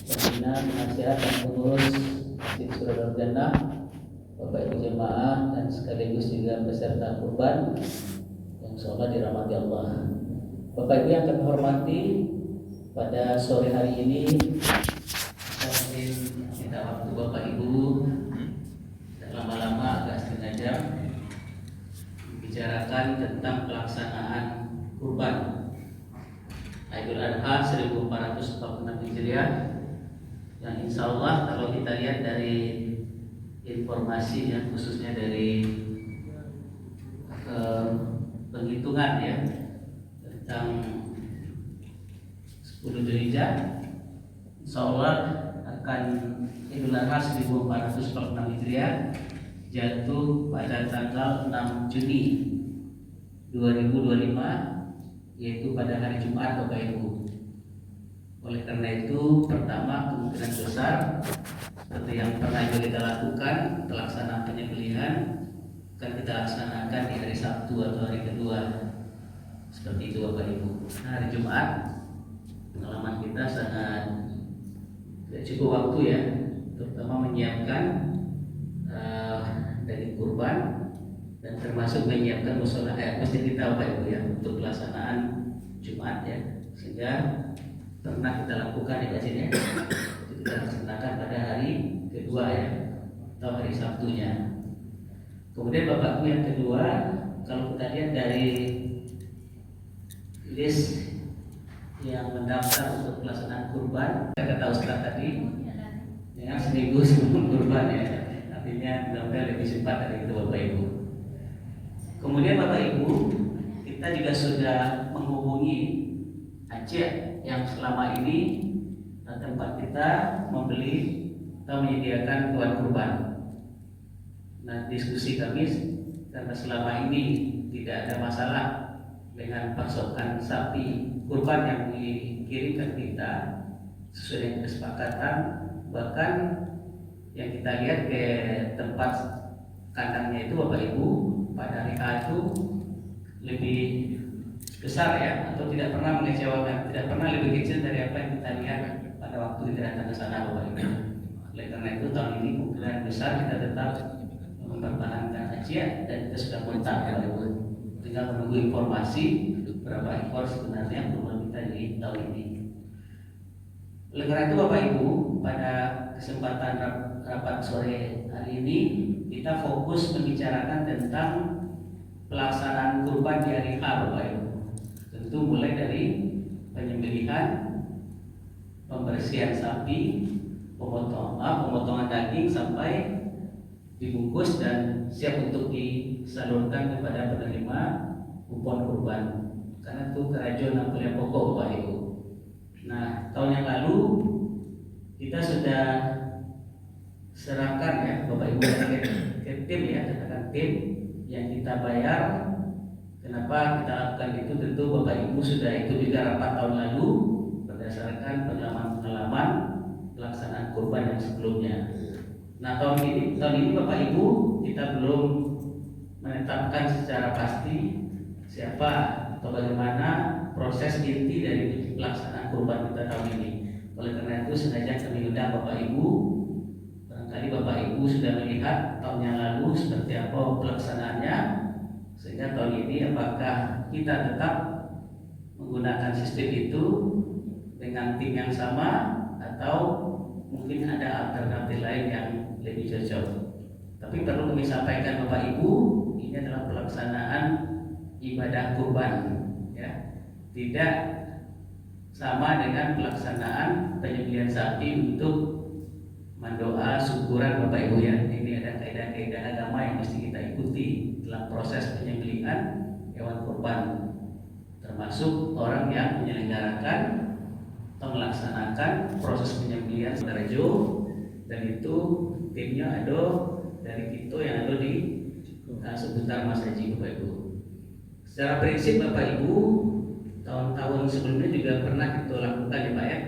pimpinan, nasihat dan pengurus Masjid Surah Jannah, Bapak Ibu jemaah dan sekaligus juga peserta kurban yang semoga dirahmati Allah. Bapak Ibu yang kami hormati, pada sore hari ini saya ingin minta waktu Bapak Ibu dan lama-lama agak setengah jam membicarakan tentang pelaksanaan kurban Idul Adha 1446 Hijriah yang insya Allah kalau kita lihat dari informasi ya, khususnya dari penghitungan ya tentang 10 Dzulhijjah, insya Allah akan Idul Adha 1446 Hijriah jatuh pada tanggal 6 Juni 2025, yaitu pada hari Jumat, Bapak Ibu. Oleh karena itu, pertama kemungkinan besar seperti yang pernah kita lakukan, pelaksanaan penyembelihan akan kita laksanakan di hari Sabtu atau hari kedua, seperti itu Bapak Ibu. Nah, hari Jumat pengalaman kita sangat tidak cukup waktu ya, terutama menyiapkan daging kurban dan termasuk menyiapkan musola masjid kita Bapak Ibu ya untuk pelaksanaan Jumat ya, sehingga pernah kita lakukan di sini kita laksanakan pada hari kedua ya atau hari Sabtunya. Kemudian Bapak Ibu yang kedua, kalau kita lihat dari list yang mendaftar untuk pelaksanaan kurban, kata Ustaz tadi ya seminggu sebelum kurban ya, artinya mudah-mudahan lebih cepat dari itu Bapak Ibu. Kemudian Bapak Ibu, kita juga sudah menghubungi Aceh yang selama ini tempat kita membeli atau menyediakan hewan kurban. Nah, diskusi kami karena selama ini tidak ada masalah dengan pasokan sapi kurban yang dikirimkan kita sesuai dengan kesepakatan, bahkan yang kita lihat ke tempat kandangnya itu Bapak Ibu pada hari A itu lebih besar ya, atau tidak pernah mengecewakan, tidak pernah lebih kecil dari apa yang kita lihat pada waktu kita datang ke sana Bapak Ibu. Oleh karena itu tahun ini kemungkinan besar kita tetap mempertahankan Asia dan kita sudah kontak Bapak Ibu. Tinggal menunggu informasi berapa ekor sebenarnya kurban kita di tahun ini. Oleh karena itu Bapak Ibu, pada kesempatan rapat sore hari ini kita fokus membicarakan tentang pelaksanaan kurban di hari H Bapak Ibu. Tentu mulai dari penyembelihan, pembersihan sapi, pemotongan daging sampai dibungkus dan siap untuk disalurkan kepada penerima kupon kurban. Karena itu kerajinan yang pokok Bapak Ibu. Nah, tahun yang lalu kita sudah serahkan ya Bapak Ibu ke tim ya, katakan tim yang kita bayar. Kenapa kita lakukan itu? Tentu Bapak Ibu sudah ikut juga rapat tahun lalu berdasarkan pengalaman pelaksanaan kurban yang sebelumnya. Nah, tahun ini Bapak Ibu kita belum menetapkan secara pasti siapa atau bagaimana proses inti dari pelaksanaan kurban kita tahun ini. Oleh karena itu sengaja kami undang Bapak Ibu. Barangkali Bapak Ibu sudah melihat tahun yang lalu seperti apa pelaksanaannya, sehingga tahun ini apakah kita tetap menggunakan sistem itu dengan tim yang sama atau mungkin ada alternatif lain yang lebih cocok. Tapi perlu kami sampaikan Bapak Ibu, ini adalah pelaksanaan ibadah kurban ya, tidak sama dengan pelaksanaan penyembelihan sapi untuk mendoa syukuran Bapak Ibu ya. Ini ada kaidah-kaidah agama yang mesti kita ikuti dalam proses penyembelihan hewan kurban, termasuk orang yang menyelenggarakan atau melaksanakan proses penyembelihan Rajo, dan itu timnya ada dari Kito yang ada di seputar Mas Haji Bapak Ibu. Secara prinsip Bapak Ibu, tahun-tahun sebelumnya juga pernah kita lakukan ya Pak ya.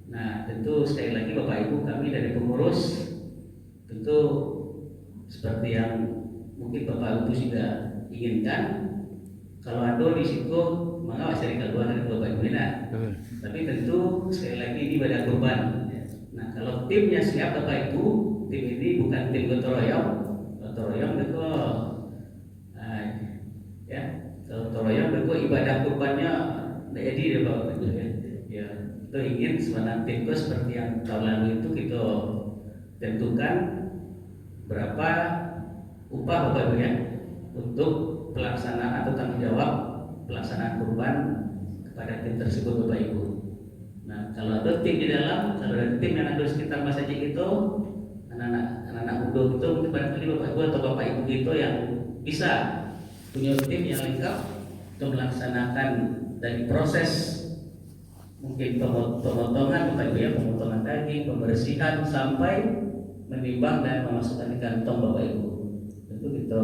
Nah, tentu sekali lagi Bapak Ibu, kami dari pengurus tentu seperti yang mungkin Bapak Ibu sudah inginkan, kalau ada di situ mengawas dari keluar dari Bapak Ibu nah. Tapi tentu sekali lagi ini pada korban. Nah kalau timnya siap Bapak Ibu, tim ini bukan tim gotong royong itu ya gotong royong itu ibadah kurbannya jadi ya Bapak Ibu ya. Ya itu ingin sebenarnya timku seperti yang tahun lalu itu kita tentukan berapa upah Bapak Ibu ya untuk pelaksanaan atau tanggung jawab pelaksanaan kurban kepada tim tersebut Bapak Ibu. Nah kalau ada tim di dalam, kalau ada tim yang ada sekitar Mas Haji itu, anak-anak muda itu mungkin barangkali Bapak Ibu atau Bapak Ibu itu yang bisa punya tim yang lengkap untuk melaksanakan dari proses mungkin pemotongan Bapak Ibu ya, pemotongan daging, pembersihan sampai menimbang dan memasukkan di kantong Bapak Ibu. Tentu kita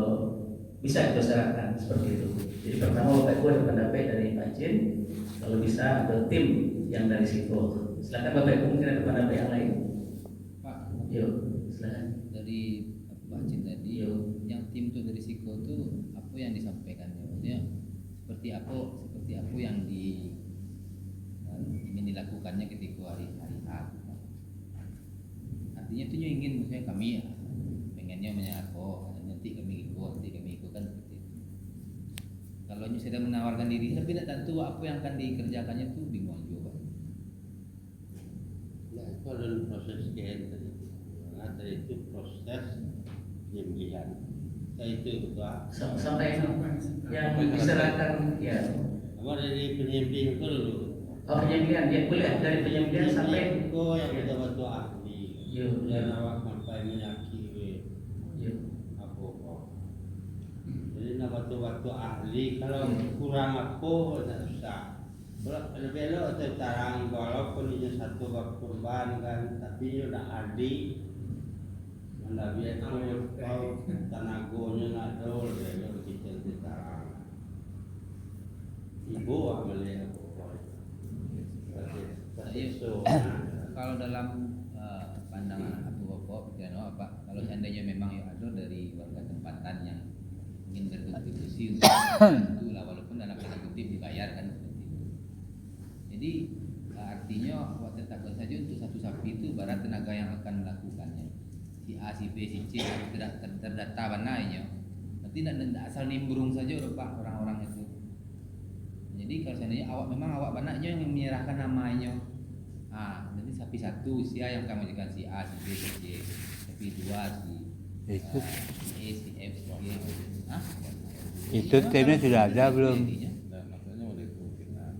bisa kita serahkan seperti itu. Jadi pertama Bapak Ibu ada pendapat dari Pak Jin, kalau bisa ada tim yang dari situ. Silakan Bapak Ibu mungkin ada pendapat yang lain. Pak, Yuk, silakan. dari Pak Jin tadi, yang tim itu dari Siko itu apa yang disampaikan? Maksudnya seperti apa yang ingin dilakukannya ketika hari H. Artinya itu ingin misalnya kami pengennya menyapa nanti kami ikut kan seperti itu. Kalau sudah menawarkan diri tapi tidak tentu apa yang akan dikerjakannya itu bingung juga. Nah itu adalah proses scan tadi. Nah itu proses penyembelihan. Saya itu juga Sampai yang diserahkan ya. Apa dari penyembelihan itu dulu. Oh penyembelihan ya boleh dari penyembelihan sampai itu yang kita bantu ahli. Yuk. Dan awak sampai menyakiti. Yuk. Jadi nak bantu ahli kalau kurang apa tak susah. Kalau belok atau tarang walaupun ini satu bab kurban kan, tapi ini udah ahli. Mana biar kau tanagonya nak dol belok kita tarang. Ibu ambil apa? Kalau dalam pandangan Abu Bapak, pikiran apa? Kalau seandainya memang ya ada dari warga tempatan yang ingin berkontribusi untuk itu lah, walaupun dalam tanda kutip dibayar kan seperti itu. Jadi artinya waktu tetapkan saja untuk satu sapi itu barat tenaga yang akan melakukannya. Si A, si B, si C tidak terdata bananya. Nanti tidak asal nimbrung saja Pak orang-orang itu. Jadi kalau seandainya awak banyaknya yang menyerahkan namanya. Nanti sapi satu sia yang kamu jadikan si A, si B, si C, sapi dua si E, si F, si G. Itu timnya sudah ada belum? Nah, makanya oleh kemungkinan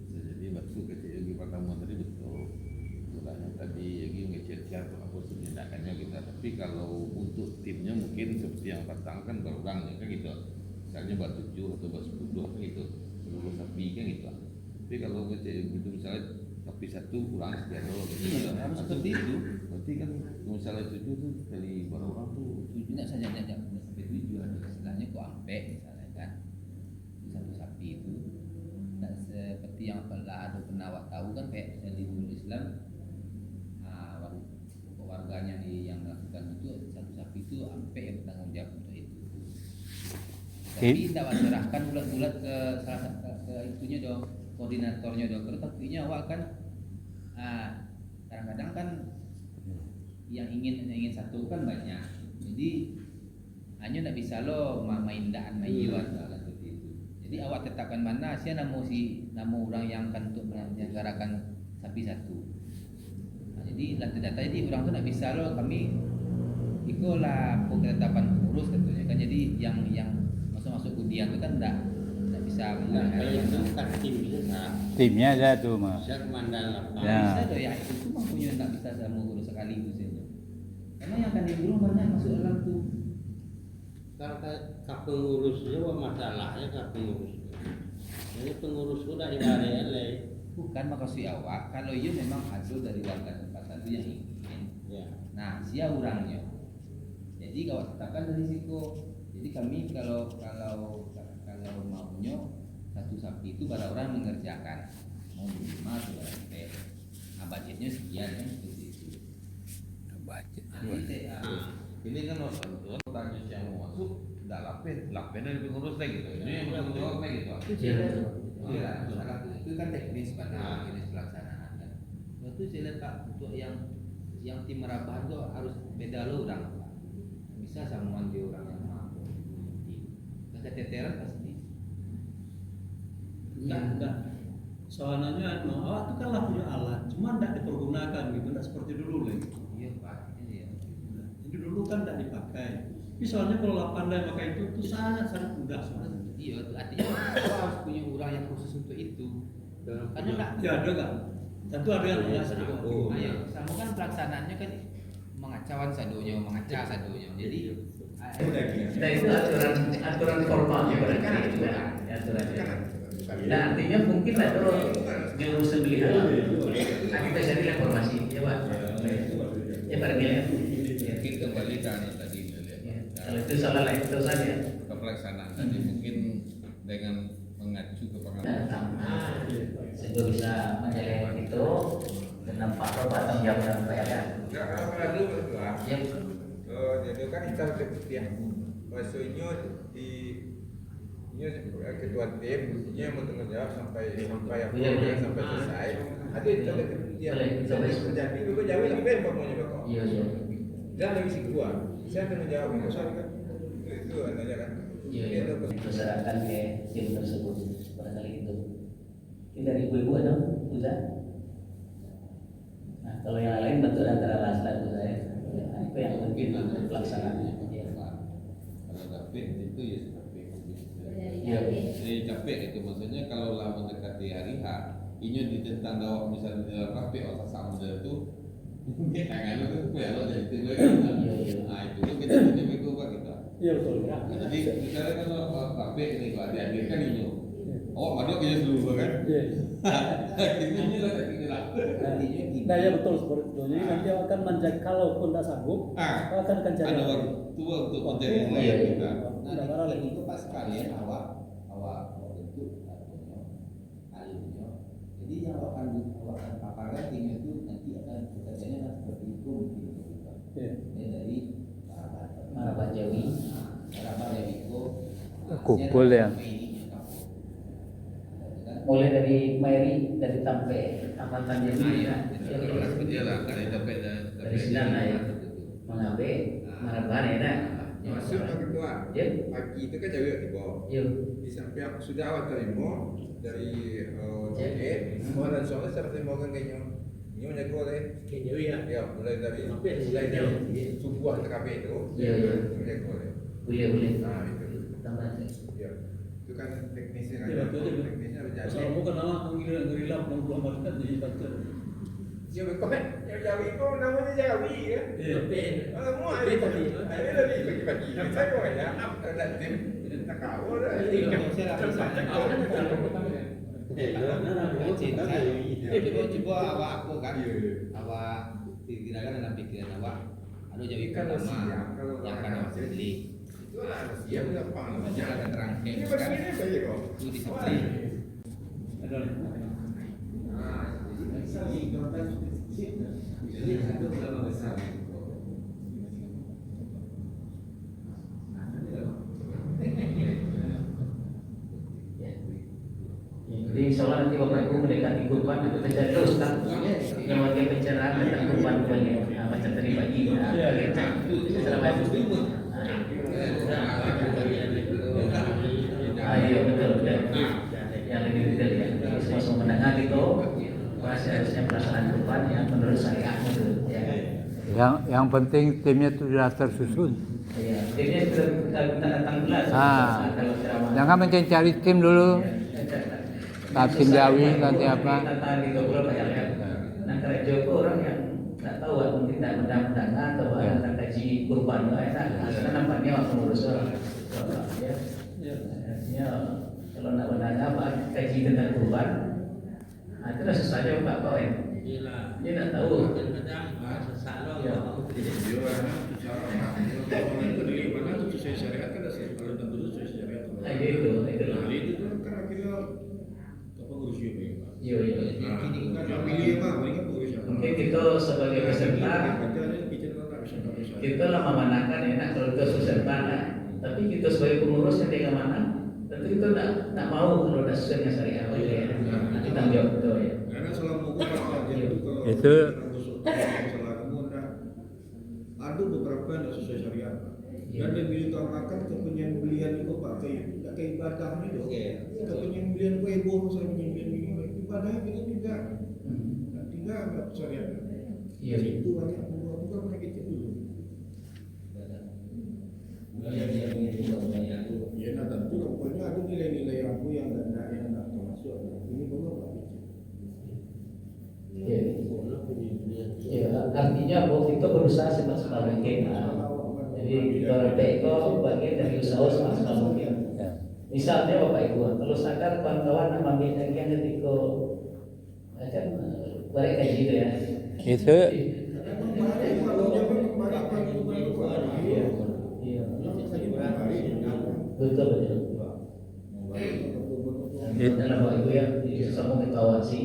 bisa jadi waktu kecil Yogi pertemuan tadi betul. Mulanya tadi Yogi ngecek apa tindakannya kita. Tapi kalau untuk timnya mungkin seperti yang pertama kan berurangnya kan gitu. Misalnya buat 7 atau buat 10 kan gitu. 10 sapi kan gitu. Tapi kalau ngecek gitu misalnya sapi satu kurang sekian doang. Iya, harus seperti itu. Berarti kan misalnya 7 tuh dari berapa orang tuh? 7 tidak saja sampai 7 ada istilahnya kok ampe misalnya kan. Satu sapi itu tidak seperti yang ada pernah awak tahu kan kayak di Islam warganya yang melakukan itu satu sapi itu ampe yang bertanggung jawab untuk itu. Tapi tidak serahkan bulat-bulat ke salah satu ke itunya dong, koordinatornya dokter, tapi awak kan kadang-kadang kan yang ingin satu kan banyak, jadi hanya tidak bisa lo main iwan seperti itu. Jadi awak tetapkan mana sih nama orang yang akan untuk menyelenggarakan sapi satu. Jadi data jadi orang tu tidak bisa lo kami ikolah ketetapan pengurus tentunya kan. Jadi yang masuk undian itu kan tidak bisa. Nah, kalau itu bukan tim bisa. Timnya ada tuh mas. Bisa komandan lapangan. Ya. Bisa tuh ya itu cuma punya tidak bisa sama urus sekali itu saja. Karena yang akan dibunuh banyak masuk dalam tuh. Kalau pengurusnya apa masalahnya pengurus? Jadi pengurus sudah dibayar. Bukan maksud awak kalau ia memang ada dari warga tempatan itu yang ingin. Ya. Nah sia orangnya. Jadi kalau tetapkan dari situ. Jadi kami kalau maunya satu sapi itu para orang mengerjakan mau 5 atau berapa. Nah budgetnya sekian kan seperti itu. Budget. Ini kan nonton tanya yang mau masuk tidak lapin dari pengurus lagi gitu. Ini yang bertanggung jawab lagi gitu. ya, masalah itu kan teknis pada jenis pelaksanaan kan. Waktu saya lihat Pak, untuk yang tim merabahan tuh harus beda loh orang Pak. Bisa samuan dia orang yang mampu. Nggak keteteran pasti. Enggak. Soalnya awak itu kan lah punya alat, cuma tidak dipergunakan gitu, tidak seperti dulu lagi. Iya Pak, ini ya. Jadi dulu kan tidak dipakai. Tapi soalnya kalau lah pandai pakai itu sangat mudah soalnya. Iya, itu artinya kita harus punya orang yang khusus untuk itu. Karena enggak. Ya ada kan? Tentu ada yang biasa juga. Ayo, sama kan pelaksanaannya kan mengacauan sadonya, mengacau sadonya. Jadi Nah itu aturan formalnya berarti itu kan aturannya. Nah artinya mungkin lah kalau jauh sebelum nah kita cari informasi ya Pak. Ya Pak Emil. Mungkin kembali ke anu tadi lihat. Kalau itu salah lah itu saja. Ke pelaksanaan tadi mungkin dengan mengacu ke pengalaman. Datang sehingga bisa menjalankan itu dengan Pak Bapak tanggung jawab dan bayaran. Enggak, kalau dulu berdua. Ya. Jadi kan kita ya, maksudnya di ini ketua tim, ini yang bertanggung jawab sampai apa sampai selesai. Ada itu dia terjadi itu jauh lebih baik pokoknya kok. Iya iya. Dan lebih sih gua, saya tanggung jawab itu soal kan itu anaknya kan. Iya iya. Diserahkan ke tim tersebut barangkali itu. Ini dari ibu-ibu ada Uza. Nah kalau yang lain bentuk antara Lasla Uza ya. Itu yang mungkin untuk pelaksanaannya. Ya. Kalau capek itu ya capek. Iya. Capek itu maksudnya kalau lah mendekati hari H, ini ditentang dawak misalnya di dalam capek otak sama itu, jangan itu belok jadi itu. Nah itu kita tidak begitu Pak kita. Iya betul. Jadi misalnya kalau capek ini Pak dihadirkan ini, oh madok aja dulu kan? Iya. Ini lah artinya Nah ya betul seperti itu. Jadi nanti akan menjaga kalaupun tidak sanggup, akan cari. ada waktu tua untuk mencari yang lain kita. Nah, itu pas sekalian awak bentuk alumnya. Jadi yang awak akan paparkan timnya itu nanti akan bekerjanya kan seperti itu mungkin kita. Ini dari Marabat Jawi. Harapan dari itu Kumpul ya. Mulai dari Mary dari Tampe Amatan Jawi ya. Iya lah, dari capek Dari Sidana ya. Mengabe Marabat ya dah. Masuk Pak Ketua. Ya. Pagi itu kan jauh di bawah. Yuk. Di samping sudah awal terima dari Oke, dan soalnya saya terima kan kayaknya ini menjaga oleh Jawi ya. ya mulai dari subuh TKP itu Iya iya. menjaga oleh Boleh. nah itu Tambah aja. ya itu kan teknisnya kan Iya, betul, betul. teknisnya berjalan Soalnya bukan nama ngerilap yang belum makan jadi bantu. ya komen yang Jawi itu namanya Jawi ya Iya. semua ini tadi bagi-bagi saya kok ya ada tim tak kau dah coba awak aku kan awak dikirakan dalam pikiran awak aduh jadi pertama yang akan awak pilih itu lah siap gampang jangan ada rangkaian ini kan begini saja kok itu disiplin Ada. jadi itu berapa besar Jadi insya Allah nanti Bapak Ibu mendekati kurban itu kita terus kan yang bagian pencerahan tentang kurban banyak macam tadi pagi secara baik. Iya betul. Yang lebih detail ya. Jadi semua mendengar itu masih harusnya pelaksanaan kurban yang menurut syariat itu. Ya. Yang penting timnya itu sudah tersusun. Iya. Timnya sudah kita datang belas. Kalau ceramah. Jangan mencari tim dulu. Tim Jawi nanti apa? Nah kerja itu orang yang nggak tahu, mungkin tidak mendengar atau tentang kaji kurban, karena nampaknya waktu ngurus orang. Ya, kalau nak mendengar apa kaji tentang kurban, itu dah susah aja Pak Kau ya. Dia tak tahu. Ya. Iya. Mungkin kita sebagai peserta kita lah memandangkan enak kalau kita peserta, tapi kita sebagai pengurus yang tidak mana tentu itu nak mau kalau udah sesuai dengan syariat oh ya nanti tanggung jawab betul ya. Karena selama hukum apa itu kalau Itu masalah kamu ada beberapa yang tidak sesuai syariat. Dan yang diutamakan kepenyembelihan itu Pak tidak kayak ibadahnya itu. Kepenyembelihan itu ibu misalnya penyembelihan ibadahnya itu tidak syariat. Iya. Itu banyak bukan penyakit itu. Ya, nah tentu pokoknya ada nilai-nilai aku yang tidak termasuk. Ini belum Pak. Ya, artinya waktu itu berusaha semaksimal mungkin. Jadi kita itu bagian dari usaha semaksimal mungkin. Misalnya Bapak Ibu, kalau sadar kawan-kawan ambil bagian ketika macam balik kayak gitu ya. itu Iya. Betul betul. Dalam Bapak Ibu ya, sama mengawasi.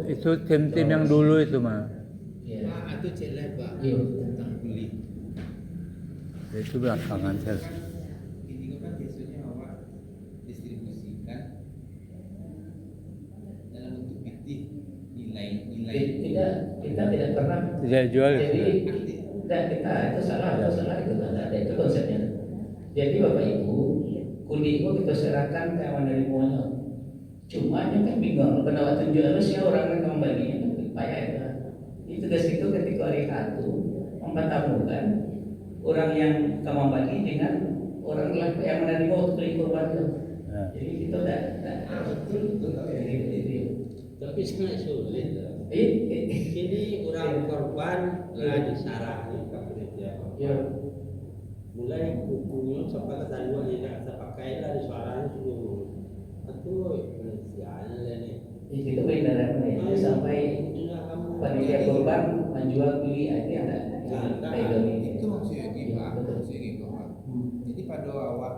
itu tim-tim yang dulu itu mah. Iya. Itu celek Pak Iya. tentang beli. Itu belakangan saya. Ini kan biasanya awak distribusikan dalam bentuk PT nilai. Kita tidak pernah. Tidak jual. Jadi kita itu salah itu nggak ada itu konsepnya. Jadi Bapak Ibu kuli itu kita serahkan ke menerimanya. Cuma yang kan bingung kenapa tunjuk harusnya orang yang kembalinya kan payah ya. Itu tugas itu ketika hari satu mempertemukan orang yang kembali dengan orang yang menerima untuk beli korban itu. Jadi kita tidak Tapi sebenarnya sulit. ini Ini orang korban lah disarani kepada ya mulai kukunya sampai ke tanduk tidak terpakai lah disuaranya seluruh. Itu penelitian nih. itu benar ya sampai panitia korban menjual beli ini ada Itu maksudnya gitu Pak. Maksudnya gitu Pak. Jadi pada awak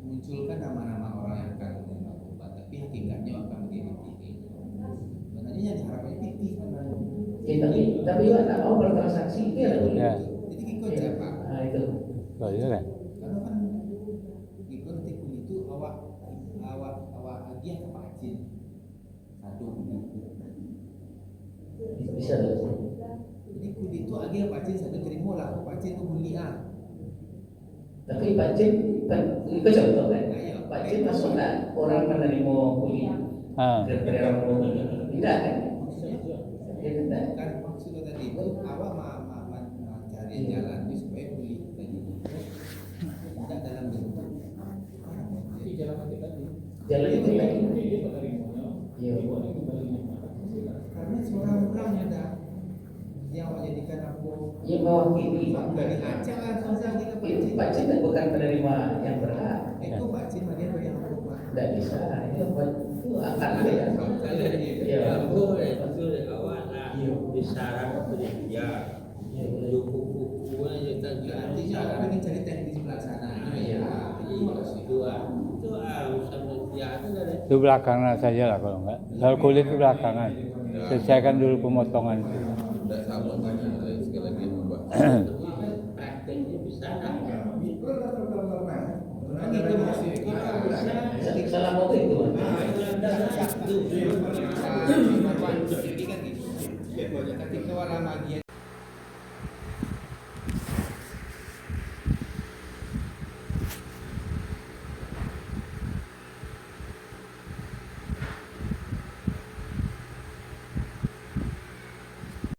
munculkan nama-nama orang yang akan menerima korban, tapi hakikatnya akan menjadi PT. Sebenarnya yang diharapkan PT sebenarnya. tapi juga tak mau bertransaksi ya. Jadi kikon Pak. Nah itu Oh iya kan? Karena kan kikon tikun itu awak hadiah ke Pak Acin. Satu bisa loh. Jadi kudi itu hadiah Pak Acin satu terima lah. Pak Acin itu beli Tapi Pak Cim itu contoh kan. Pak Cim masuk nggak orang menerima kuliah kriteria orang menerima tidak kan? Ya tidak. kan maksudnya tadi itu awak cari jalan supaya beli tadi tidak dalam bentuk Jalan itu lagi. Iya. karena seorang ada yang awak jadikan aku Yang mewakili dari Aceh langsung saja kita itu Pak Cim kan bukan penerima yang berhak. itu Pak Cin bagian dari yang aku Tidak bisa. Itu akan ada ya. Iya. Betul awak lah disarang kepada dia. Buku-bukunya kita artinya aku ingin cari teknik di sebelah sana itu urusan dia itu dari Itu belakangan saja lah kalau enggak. Soal kulit itu belakangan. Selesaikan dulu pemotongan itu. Tidak sama tanya sekali lagi Mbak. prakteknya bisa lah. itu maksudnya kita Salah mau itu. jadi kan gitu ketika orang bagian